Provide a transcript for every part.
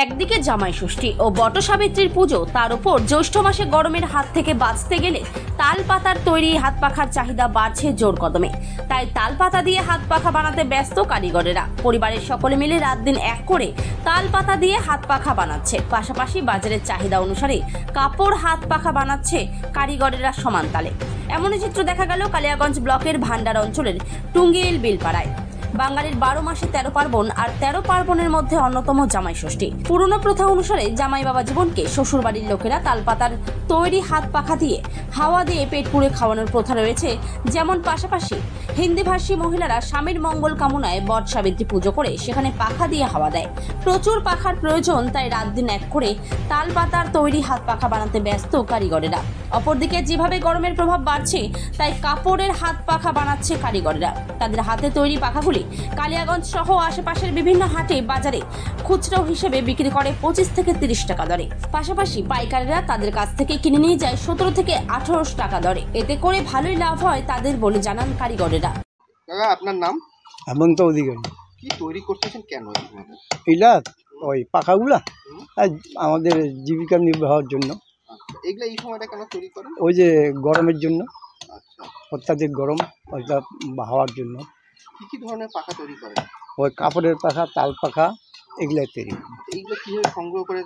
একদিকে জামাই ষষ্ঠী ও বটসাবিত্রীর পুজো, তার উপর জ্যৈষ্ঠ মাসে গরমের হাত থেকে বাঁচতে গেলে তাল পাতার তৈরি হাত পাখার চাহিদা বাড়ছে জোর কদমে। তাই তাল পাতা দিয়ে হাত পাখা বানাতে ব্যস্ত কারিগরেরা। পরিবারের সকলে মিলে রাত দিন এক করে তাল পাতা দিয়ে হাত পাখা বানাচ্ছে। পাশাপাশি বাজারের চাহিদা অনুসারে কাপড় হাত পাখা বানাচ্ছে কারিগরেরা সমান তালে। এমনই চিত্র দেখা গেল কালিয়াগঞ্জ ব্লকের ভান্ডার অঞ্চলের টুঙ্গিল বিলপাড়ায়। বাঙালির 12 মাসে 13 পার্বণ, আর 13 পার্বণের মধ্যে অন্যতম জামাই ষষ্ঠী। পুরনো প্রথা অনুসারে জামাই বাবা জীবনকে শ্বশুর বাড়ির লোকেরা তালপাতার তৈরি হাত পাখা দিয়ে হাওয়া দিয়ে পেট পুড়ে খাওয়ানোর প্রথা রয়েছে। যেমন পাশাপাশি হিন্দিভাষী মহিলারা স্বামীর মঙ্গল কামনায় বটসাবিত্রী পুজো করে সেখানে পাখা দিয়ে হাওয়া দেয়। প্রচুর পাখার প্রয়োজন, তাই রাত দিন এক করে তাল পাতার তৈরি হাত পাখা বানাতে ব্যস্ত কারিগরেরা। অপরদিকে যেভাবে গরমের প্রভাব বাড়ছে, তাই কাপড়ের হাত পাখা বানাচ্ছে কারিগরেরা। তাদের হাতে তৈরি পাখাগুলি কালিয়াগঞ্জ সহ আশেপাশের বিভিন্ন হাটে বাজারে খুচরো হিসেবে বিক্রি করে 25 থেকে 30 টাকা দরে। পাশাপাশি পাইকাররা তাদের কাছ থেকে কিনে নিয়ে যায় 17 থেকে 18 টাকা দরে। এতে করে ভালোই লাভ হয় তাদের বলে জানান কারিগরেরা। দাদা, আপনার নাম? হেমন্ত অধিকারী। কি তৈরি করতেছেন কেন? এইটা ওই পাখাগুলা আমাদের জীবিকা নির্বাহের জন্য। এগুলা এই সময়টা কেন তৈরি করেন? ওই যে গরমের জন্য, আচ্ছা, অত্যাধিক গরম, ওইটা হাওয়ার জন্য। কি কি ধরনের পাখা তৈরি করেন? ওই কাপড়ের পাখা, তাল পাখা, এগুলাই তৈরি। এইগুলো কিভাবে সংগ্রহ করে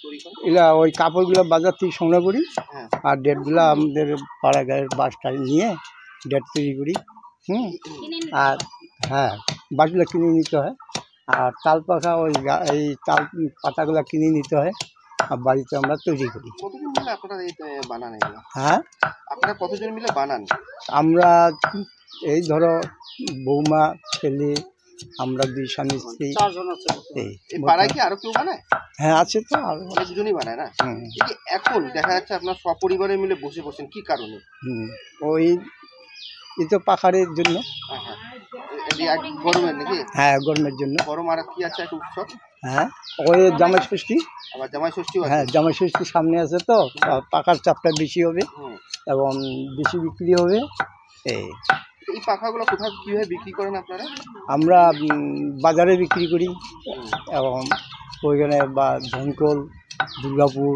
তৈরি করেন? এগুলা ওই কাপড়গুলো বাজার থেকে সংগ্রহ করি, হ্যাঁ। আর ডেটগুলো আমাদের পাড়া গায়ের বাসটায় নিয়ে ডেট তৈরি করি। আর হ্যাঁ, বাসগুলো কিনে নিতে হয়। আর তাল পাখা ওই এই তাল পাতাগুলো কিনে নিতে হয়, আর বাড়িতে আমরা তৈরি করি। কতজন মিলে আপনারা এই বানান এগুলো? হ্যাঁ, আপনারা কতজন মিলে বানান? আমরা এই ধরো বৌমা, ছেলে, আমরা 2 স্বামী স্ত্রী, 4 জন আছে। এই পাড়ায় কি আরো কেউ বানায়? হ্যাঁ, আছে তো, আরো দুজনই বানায় না? এখন দেখা যাচ্ছে আপনার সপরিবারে মিলে বসে বসেন, কি কারণে? ওই এই তো পাখারের জন্য। গরমের নাকি? হ্যাঁ, গরমের জন্য। গরম আর কি আছে, একটা উৎসব। হ্যাঁ, ওই জামাই ষষ্ঠী। আবার জামাই ষষ্ঠী? হ্যাঁ, জামাই ষষ্ঠী সামনে আছে, তো পাখার চাপটা বেশি হবে এবং বেশি বিক্রি হবে। এই পাখাগুলো কোথাও কিভাবে বিক্রি করেন আপনারা? আমরা বাজারে বিক্রি করি, এবং ওইখানে বা ধনকল, দুর্গাপুর,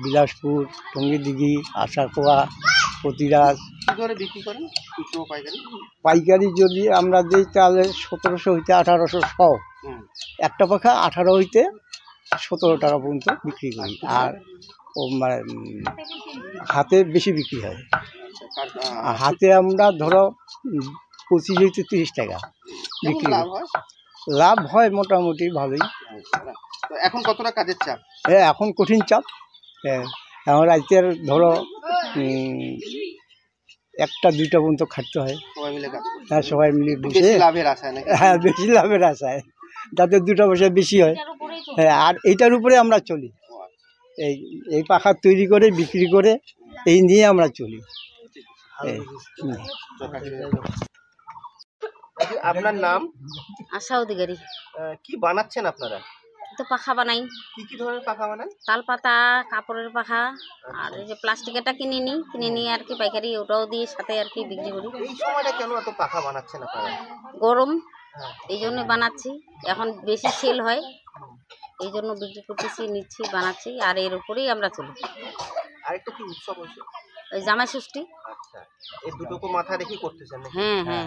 বিলাসপুর, টঙ্গিদিঘি, আশাকোয়া, প্রতিরাজ। কী ধরে বিক্রি করেন? খুচরো পাইকারি? পাইকারি যদি আমরা দিই তাহলে 1700 হইতে 1800 একটা পাখা, 18 হইতে 17 টাকা পর্যন্ত বিক্রি করি। আর ও মানে হাতে বেশি বিক্রি হয়। হাতে আমরা ধরো 25 হইতে 30 টাকা বিক্রি করি। লাভ হয় মোটামুটি ভালোই। এখন কতটা কাজের চাপ? হ্যাঁ, এখন কঠিন চাপ। হ্যাঁ, এখন রাতের ধরো 1টা 2টা পর্যন্ত খাটতে হয়। সবাই মিলে কাজ করি। হ্যাঁ, সবাই মিলে বসে লাভের আশায় নাকি? হ্যাঁ, বেশি লাভের আশায়, যাতে 2টা পয়সা বেশি হয়। হ্যাঁ, আর এইটার উপরে আমরা চলি। এই পাখা তৈরি করে বিক্রি করে এই নিয়ে আমরা চলি। আপনার নাম? আশা অধিকারী। কি বানাচ্ছেন আপনারা? তো পাখা বানাই। কি কি ধরনের পাখা বানান? তাল পাতা, কাপড়ের পাখা, আর এই যে প্লাস্টিকেরটা কিনে নিই আর কি পাইকারি, ওটাও দিয়ে সাথে আর কি বিক্রি করি। এই সময়টা কেন এত পাখা বানাচ্ছেন আপনারা? গরম, এই জন্য বানাচ্ছি। এখন বেশি সেল হয়, এই জন্য বিক্রি করতেছি, নিচ্ছি, বানাচ্ছি, আর এর উপরেই আমরা চলি। আরেকটা কি উৎসব হচ্ছে? ওই জামাই ষষ্ঠী। আচ্ছা, এই দুটোকে মাথা রেখে করতেছেন? হ্যাঁ হ্যাঁ।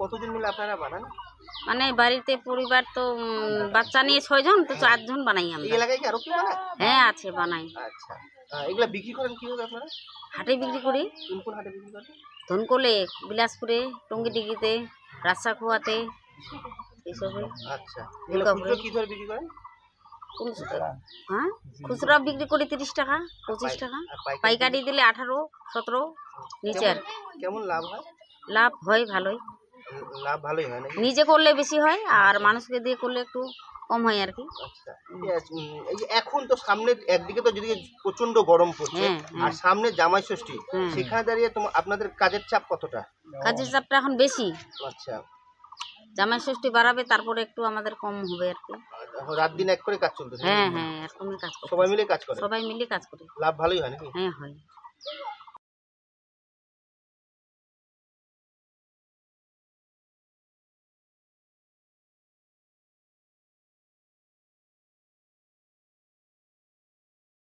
কতজন মিলে আপনারা বানান? মানে বাড়িতে পরিবার তো বাচ্চা নিয়ে 6 জন, তো 4 জন বানাই আমরা। এই এলাকায় কি আরো কি বানায়? হ্যাঁ, আছে, বানাই। আচ্ছা, এগুলা বিক্রি করেন কিভাবে আপনারা? হাটে বিক্রি করি। কোন কোন হাটে বিক্রি করেন? ধনকলে, বিলাসপুরে, টঙ্গিদিঘিতে, রাজশাখোয়াতে, এইসবে। আচ্ছা, খুচরো কি ধরে বিক্রি করেন? হ্যাঁ, খুচরা বিক্রি করি 30 টাকা, 25 টাকা। পাইকারি দিলে 18, 17 নিচে। আর কেমন লাভ হয়? লাভ হয় ভালোই। লাভ ভালোই হয় নাকি? নিজে করলে বেশি হয়, আর মানুষকে দিয়ে করলে একটু কম হয় আর কি। আচ্ছা, এই যে এখন তো সামনে একদিকে তো যদি প্রচন্ড গরম পড়ছে, আর সামনে জামাই ষষ্ঠী, সেখানে দাঁড়িয়ে আপনাদের কাজের চাপ কতটা? কাজের চাপটা এখন বেশি। আচ্ছা, জামাই ষষ্ঠী বাড়াবে, তারপরে একটু আমাদের কম হবে আর কি। রাত দিন এক করে কাজ চলতেছে? হ্যাঁ হ্যাঁ, এরকমই কাজ করি। সবাই মিলে কাজ করে? সবাই মিলে কাজ করি। লাভ ভালোই হয় নাকি? হ্যাঁ, হয়।